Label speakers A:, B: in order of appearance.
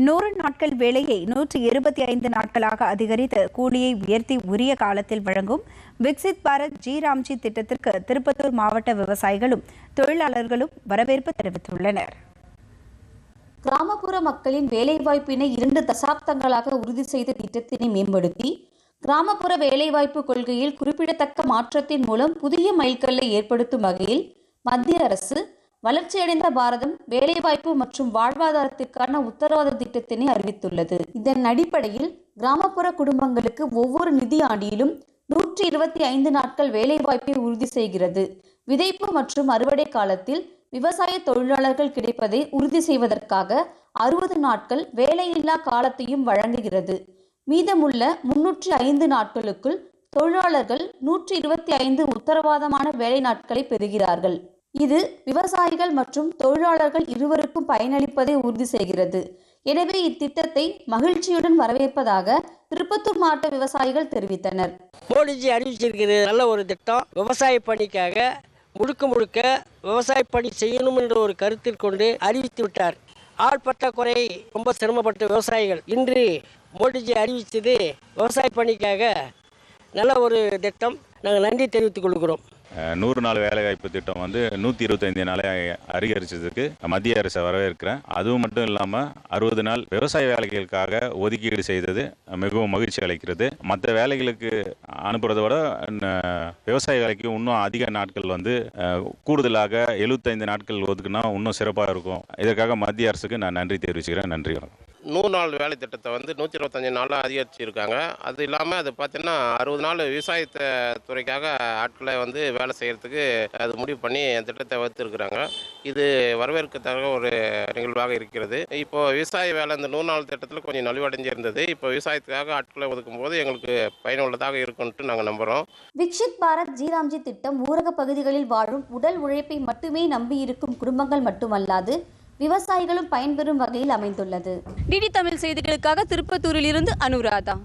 A: 100 நாட்கள் வேலையை 125 நாட்களாக அதிகரித்து கூலியை உயர்த்தி உரிய காலத்தில் வழங்கும் விக்சித் பாரத் ஜி ராம்ஜி திட்டத்திற்கு திருப்பத்தூர் மாவட்ட விவசாயிகளும் தொழிலாளர்களும் வரவேற்பு தெரிவித்துள்ளனர்.
B: கிராமப்புற மக்களின் வேலைவாய்ப்பினை 2 தசாப்தங்களாக உறுதி செய்த திட்டத்தினை மேம்படுத்தி கிராமப்புற வேலைவாய்ப்பு கொள்கையில் குறிப்பிடத்தக்க மாற்றத்தின் மூலம் புதிய மைல்கல்லை ஏற்படுத்தும் வகையில் மத்திய அரசு வளர்ச்சியடைந்த பாரதம் வேலைவாய்ப்பு மற்றும் வாழ்வாதாரத்திற்கான உத்தரவாத திட்டத்தினை அறிவித்துள்ளது. இதன் அடிப்படையில் கிராமப்புற குடும்பங்களுக்கு ஒவ்வொரு நிதி ஆண்டிலும் 125 நாட்கள் வேலைவாய்ப்பை உறுதி செய்கிறது. விதைப்பு மற்றும் அறுவடை காலத்தில் விவசாய தொழிலாளர்கள் கிடைப்பதை உறுதி செய்வதற்காக 60 நாட்கள் வேலையில்லா காலத்தையும் வழங்குகிறது. மீதமுள்ள 305 நாட்களுக்குள் தொழிலாளர்கள் 125 உத்தரவாதமான வேலை நாட்களை பெறுகிறார்கள். இது விவசாயிகள் மற்றும் தொழிலாளர்கள் இருவருக்கும் பயனளிப்பதை உறுதி செய்கிறது. எனவே இத்திட்டத்தை மகிழ்ச்சியுடன் வரவேற்பதாக திருப்பத்தூர் மாவட்ட விவசாயிகள் தெரிவித்தனர்.
C: மோடிஜி அறிவிச்சிருக்கிறது நல்ல ஒரு திட்டம். விவசாய பணிக்காக முழுக்க விவசாய பணி செய்யணும் என்ற ஒரு கருத்தில் கொண்டு அறிவித்து விட்டார். ஆள் பற்றாக்குறை ரொம்ப சிரமப்பட்ட விவசாயிகள் இன்று மோடிஜி அறிவித்தது விவசாய பணிக்காக நல்ல ஒரு திட்டம். நாங்கள் நன்றி தெரிவித்துக் கொள்கிறோம்.
D: 100 நாள் வேலைவாய்ப்பு திட்டம் 125 நாளை அதிகரிச்சதுக்கு மத்திய அரசை வரவேற்கிறேன். அதுவும் மட்டும் இல்லாமல் 60 நாள் விவசாய வேலைகளுக்காக ஒதுக்கீடு செய்தது மிகவும் மகிழ்ச்சி அளிக்கிறது. மற்ற வேலைகளுக்கு அனுப்புறதை விட விவசாய வேலைக்கு இன்னும் அதிக நாட்கள் கூடுதலாக 75 நாட்கள் ஒதுக்குனா இன்னும் சிறப்பாக இருக்கும். இதற்காக மத்திய அரசுக்கு நான் நன்றி தெரிவிச்சுக்கிறேன். நன்றி.
E: 100 நாள் வேலை திட்டத்தை 125 நாளாக அதிகரிச்சிருக்காங்க. அது இல்லாமல் அது பார்த்தீங்கன்னா 60 நாள் விவசாயத்தை துறைக்காக ஆட்களை வேலை செய்கிறதுக்கு அது முடிவு பண்ணி அந்த திட்டத்தை வகுத்திருக்கிறாங்க. இது வரவேற்கத்தக்க ஒரு நிகழ்வாக இருக்கிறது. இப்போ விவசாய வேலை இந்த 100 நாள் திட்டத்தில் கொஞ்சம் நலிவடைஞ்சிருந்தது. இப்போ விவசாயத்துக்காக ஆட்களை ஒதுக்கும் போது எங்களுக்கு பயனுள்ளதாக இருக்கும்ட்டு நாங்கள் நம்புகிறோம்.
B: விக்சித் பாரத் ஜி ராம்ஜி திட்டம் ஊரக பகுதிகளில் வாழும் உடல் உழைப்பை மட்டுமே நம்பி இருக்கும் குடும்பங்கள் மட்டுமல்லாது விவசாயிகளும் பயன்பெறும் வகையில் அமைந்துள்ளது.
F: டிடி தமிழ் செய்திகளுக்காக திருப்பத்தூரில் இருந்து அனுராதா.